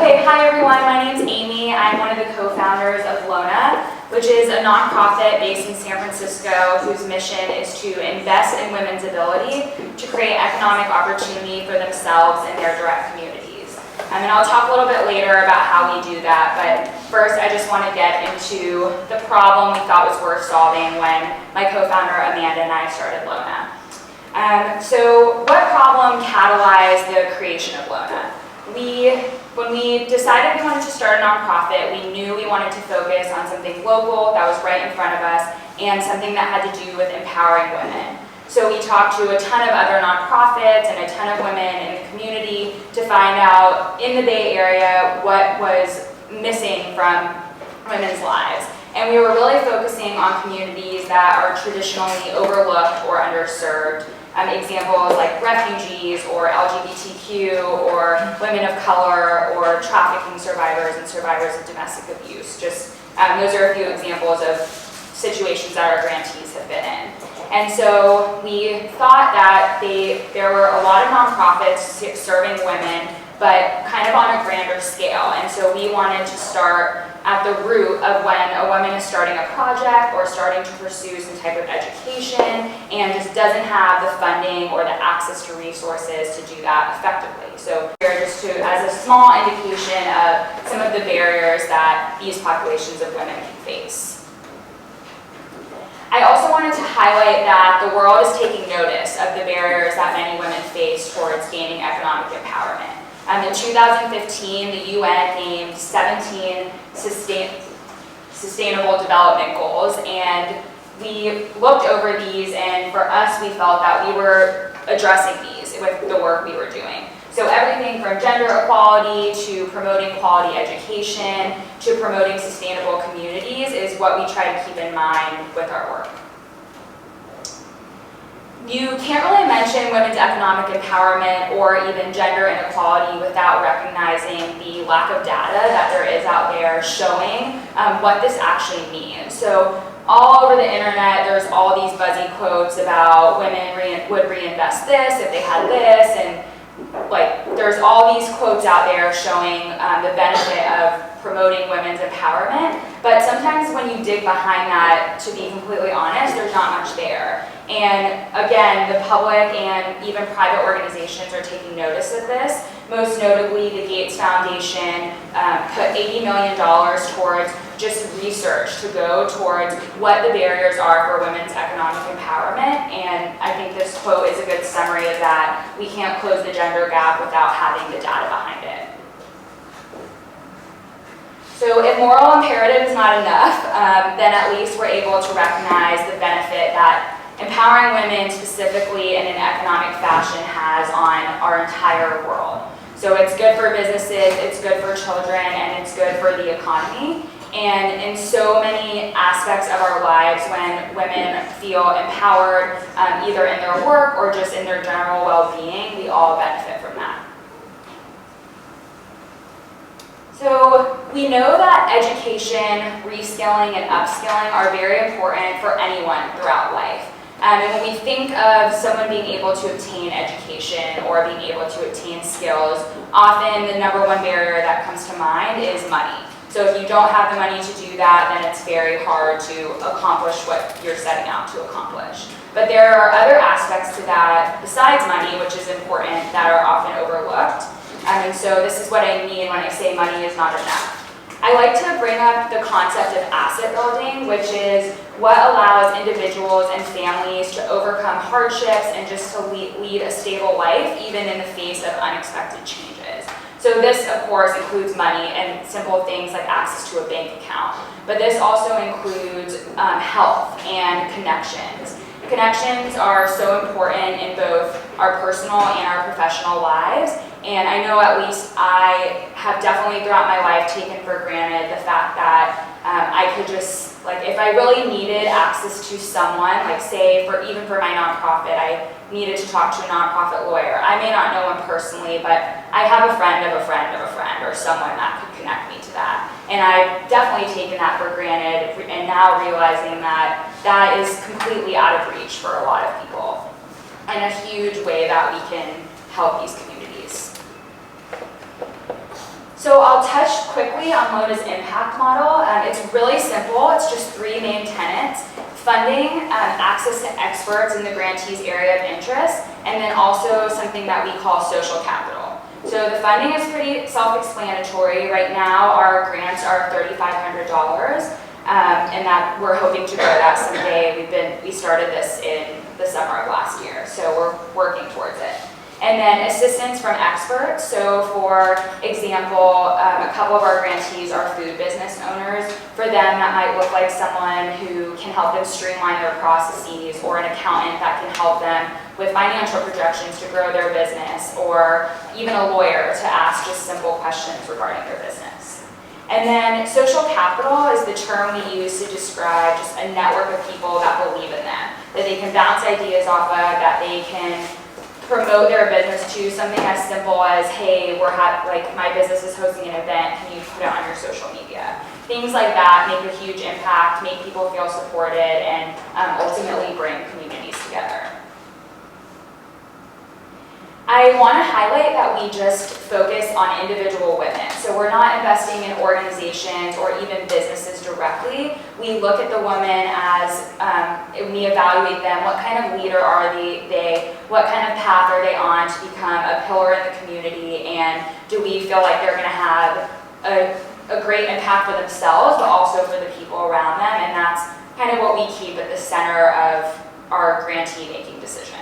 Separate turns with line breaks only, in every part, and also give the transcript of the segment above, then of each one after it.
Okay, hi everyone, my name's Amy. I'm one of the co-founders of Lona, which is a nonprofit based in San Francisco whose mission is to invest in women's ability to create economic opportunity for themselves and their direct communities. And I'll talk a little bit later about how we do that, but first I just want to get into the problem we thought was worth solving when my co-founder Amanda and I started Lona. So what problem catalyzed the creation of Lona? When we decided we wanted to start a nonprofit, we knew we wanted to focus on something local that was right in front of us and something that had to do with empowering women. So we talked to a ton of other nonprofits and a ton of women in the community to find out in the Bay Area what was missing from women's lives. And we were really focusing on communities that are traditionally overlooked or underserved. Examples like refugees or LGBTQ or women of color or trafficking survivors and survivors of domestic abuse. Just those are a few examples of situations that our grantees have been in. And so we thought that there were a lot of nonprofits serving women, but kind of on a grander scale. And so we wanted to start at the root of when a woman is starting a project or starting to pursue some type of education and just doesn't have the funding or the access to resources to do that effectively. So here just as a small indication of some of the barriers that these populations of women can face. I also wanted to highlight that the world is taking notice of the barriers that many women face towards gaining economic empowerment. In 2015, the UN named 17 sustainable development goals, and we looked over these, and for us, we felt that we were addressing these with the work we were doing. So everything from gender equality to promoting quality education to promoting sustainable communities is what we try to keep in mind with our work. You can't really mention women's economic empowerment or even gender inequality without recognizing the lack of data that there is out there showing what this actually means. So all over the internet, there's all these buzzy quotes about women would reinvest this if they had this, and there's all these quotes out there showing the benefit of promoting women's empowerment, but sometimes when you dig behind that, to be completely honest, there's not much there. And again, the public and even private organizations are taking notice of this. Most notably, the Gates Foundation put $80 million towards just research to go towards what the barriers are for women's economic empowerment. And I think this quote is a good summary of that. We can't close the gender gap without having the data behind it. So if moral imperative is not enough, then at least we're able to recognize the benefit that empowering women specifically in an economic fashion has on our entire world. So it's good for businesses, it's good for children, and it's good for the economy. And in so many aspects of our lives, when women feel empowered, either in their work or just in their general well-being, we all benefit from that. So we know that education, reskilling, and upskilling are very important for anyone throughout life. And when we think of someone being able to obtain education or being able to obtain skills, often the number one barrier that comes to mind is money. So if you don't have the money to do that, then it's very hard to accomplish what you're setting out to accomplish. But there are other aspects to that besides money, which is important, that are often overlooked. And so this is what I mean when I say money is not enough. I like to bring up the concept of asset building, which is what allows individuals and families to overcome hardships and just to lead a stable life, even in the face of unexpected changes. So this, of course, includes money and simple things like access to a bank account. But this also includes health and connections. Connections are so important in both our personal and our professional lives. And I know at least I have definitely throughout my life taken for granted the fact that I could just, if I really needed access to someone, say even for my nonprofit, I needed to talk to a nonprofit lawyer. I may not know him personally, but I have a friend of a friend of a friend or someone that could connect me to that. And I've definitely taken that for granted, and now realizing that that is completely out of reach for a lot of people, and a huge way that we can help these communities. So I'll touch quickly on Lona's impact model. It's really simple. It's just 3 main tenets: funding, access to experts in the grantee's area of interest, and then also something that we call social capital. So the funding is pretty self-explanatory. Right now, our grants are $3,500, and that we're hoping to grow that someday. We started this in the summer of last year, so we're working towards it. And then assistance from experts. So for example, a couple of our grantees are food business owners. For them, that might look like someone who can help them streamline their processes, or an accountant that can help them with financial projections to grow their business, or even a lawyer to ask just simple questions regarding their business. And then social capital is the term we use to describe just a network of people that believe in them, that they can bounce ideas off of, that they can promote their business to. Something as simple as, hey, my business is hosting an event, can you put it on your social media? Things like that make a huge impact, make people feel supported, and ultimately bring communities together. I want to highlight that we just focus on individual women. So we're not investing in organizations or even businesses directly. We look at the woman as, we evaluate them, what kind of leader are they, what kind of path are they on to become a pillar in the community, and do we feel like they're going to have a great impact for themselves, but also for the people around them, and that's kind of what we keep at the center of our grantee making decision.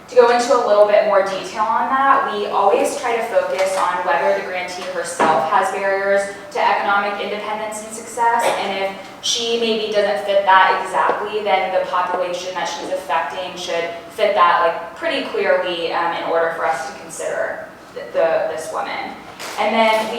To go into a little bit more detail on that, we always try to focus on whether the grantee herself has barriers to economic independence and success, and if she maybe doesn't fit that exactly, then the population that she's affecting should fit that pretty clearly in order for us to consider this woman. And then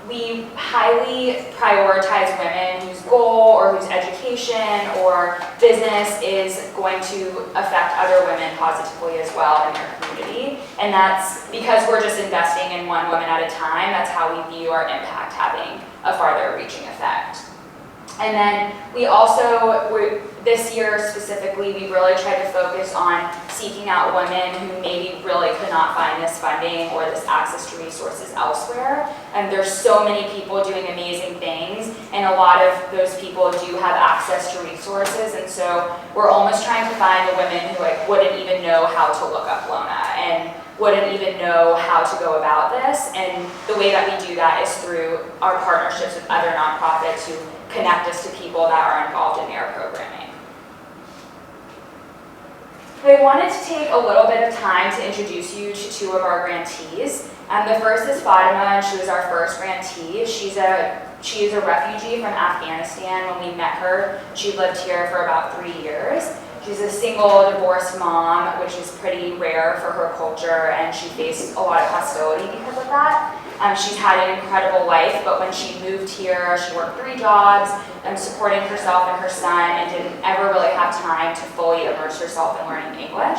we highly prioritize women whose goal or whose education or business is going to affect other women positively as well in their community. And that's because we're just investing in one woman at a time. That's how we view our impact having a farther reaching effect. And then we also, this year specifically, we really tried to focus on seeking out women who maybe really could not find this funding or this access to resources elsewhere. And there's so many people doing amazing things, and a lot of those people do have access to resources, and so we're almost trying to find the women who wouldn't even know how to look up Lona and wouldn't even know how to go about this. And the way that we do that is through our partnerships with other nonprofits who connect us to people that are involved in their programming. I wanted to take a little bit of time to introduce you to 2 of our grantees. The first is Fatima, and she was our first grantee. She is a refugee from Afghanistan. When we met her, she lived here for about 3 years. She's a single, divorced mom, which is pretty rare for her culture, and she faced a lot of hostility because of that. She's had an incredible life, but when she moved here, she worked 3 jobs, supporting herself and her son, and didn't ever really have time to fully immerse herself in learning English.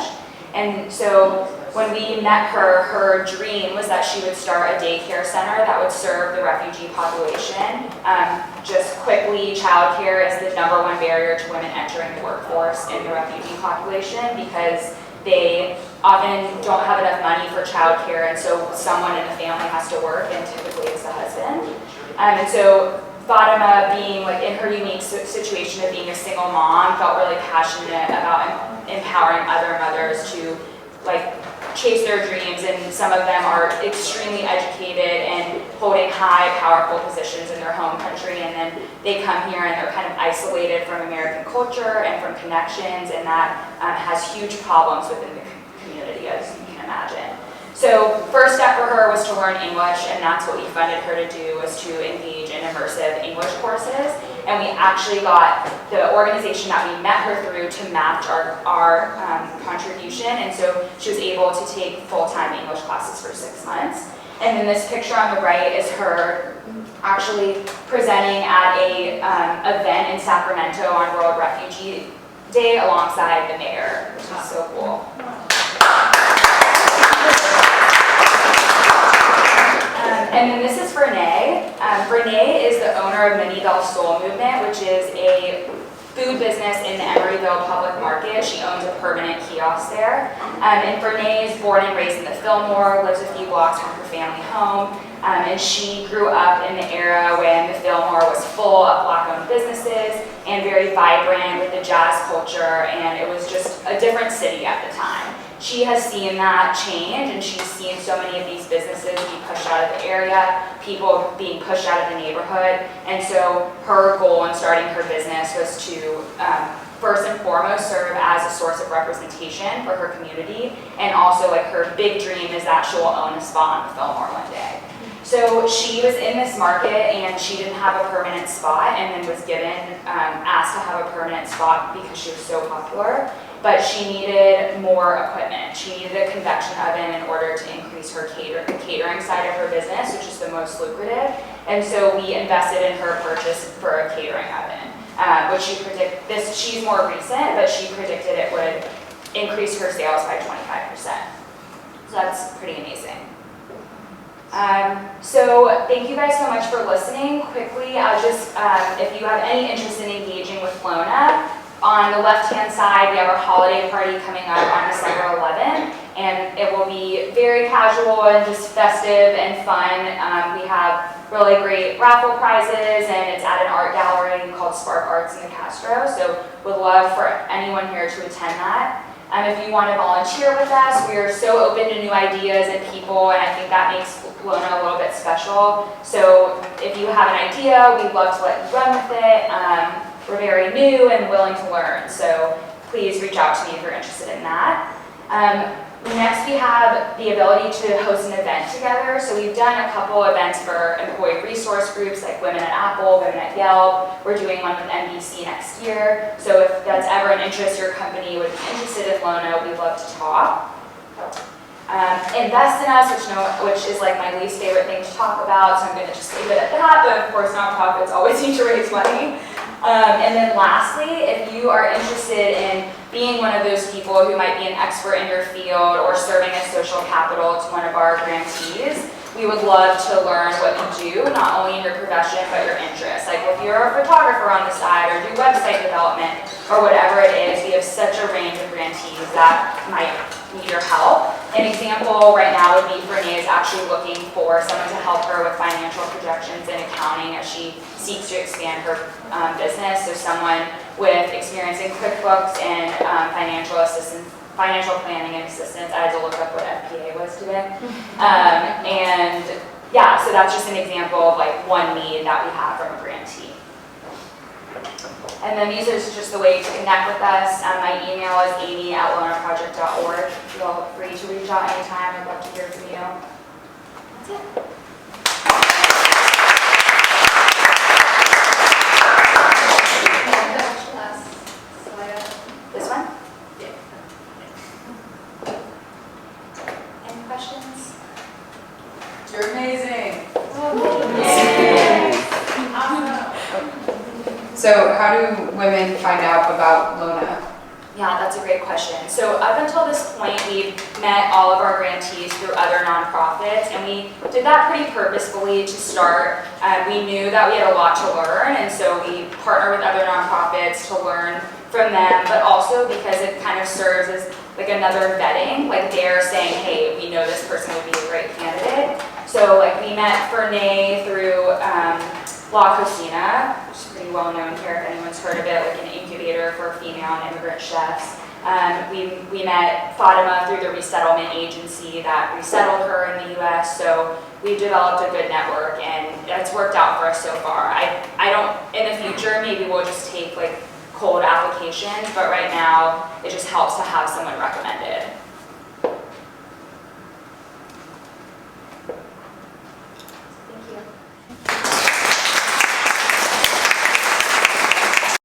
And so when we met her, her dream was that she would start a daycare center that would serve the refugee population. Just quickly, childcare is the #1 barrier to women entering the workforce in the refugee population, because they often don't have enough money for childcare, and so someone in the family has to work, and typically it's the husband. And so Fatima, being in her unique situation of being a single mom, felt really passionate about empowering other mothers to chase their dreams, and some of them are extremely educated and holding high, powerful positions in their home country, and then they come here and they're kind of isolated from American culture and from connections, and that has huge problems within the community, as you can imagine. So first step for her was to learn English, and that's what we funded her to do, was to engage in immersive English courses. And we actually got the organization that we met her through to match our contribution, and so she was able to take full-time English classes for 6 months. And then this picture on the right is her actually presenting at a event in Sacramento on World Refugee Day alongside the mayor, which is so cool. And then this is Renee. Renee is the owner of Mini Del Sol Movement, which is a food food business in the Emeryville Public Market. She owns a permanent kiosk there. And Fernay is born and raised in the Fillmore, lives a few blocks from her family home. And she grew up in the era when the Fillmore was full of Black-owned businesses and very vibrant with the jazz culture, and it was just a different city at the time. She has seen that change, and she's seen so many of these businesses be pushed out of the area, people being pushed out of the neighborhood, and so her goal in starting her business was to first and foremost serve as a source of representation for her community, and also like her big dream is that she'll own a spot on the Fillmore one day. So she was in this market and she didn't have a permanent spot, and then was given, asked to have a permanent spot because she was so popular, but she needed more equipment. She needed a convection oven in order to increase her catering side of her business, which is the most lucrative, and so we invested in her purchase for a catering oven, which she's more recent, but she predicted it would increase her sales by 25%. So that's pretty amazing. So thank you guys so much for listening. Quickly, I'll just, if you have any interest in engaging with Lona, on the left-hand side, we have our holiday party coming up on December 11th, and it will be very casual and just festive and fun. We have really great raffle prizes, and it's at an art gallery called Spark Arts in the Castro, so would love for anyone here to attend that. If you want to volunteer with us, we are so open to new ideas and people, and I think that makes Lona a little bit special. So if you have an idea, we'd love to let you run with it. We're very new and willing to learn, so please reach out to me if you're interested in that. Next, we have the ability to host an event together. So we've done a couple events for employee resource groups like Women at Apple, Women at Yelp. We're doing one with NBC next year. So if that's ever an interest, your company would be interested in Lona, we'd love to talk. Invest in us, which is like my least favorite thing to talk about, so I'm going to just leave it at that, but of course nonprofits always need to raise money. And then lastly, if you are interested in being one of those people who might be an expert in your field or serving as social capital to one of our grantees, we would love to learn what you do, not only in your profession, but your interests. Like if you're a photographer on the side or do website development or whatever it is, we have such a range of grantees that might need your help. An example right now would be Fernay is actually looking for someone to help her with financial projections and accounting as she seeks to expand her business. So someone with experience in QuickBooks and financial planning and assistance. I had to look up what FPA was today. And yeah, so that's just an example of like one need that we have from a grantee. And then these are just the way to connect with us. My email is amy@lonaproject.org. Feel free to reach out anytime. I'd love to hear from you. That's it. This one? Yeah. Any questions?
You're amazing. So how do women find out about Lona?
Yeah, that's a great question. So up until this point, we've met all of our grantees through other nonprofits, and we did that pretty purposefully to start. We knew that we had a lot to learn, and so we partnered with other nonprofits to learn from them, but also because it kind of serves as like another vetting, like they're saying, hey, we know this person would be a great candidate. So like we met Fernay through La Cocina, which is pretty well known here if anyone's heard of it, like an incubator for female and immigrant chefs. We met Fatima through the resettlement agency that resettled her in the US, so we've developed a good network and that's worked out for us so far. I don't, in the future, maybe we'll just take like cold applications, but right now it just helps to have someone recommended.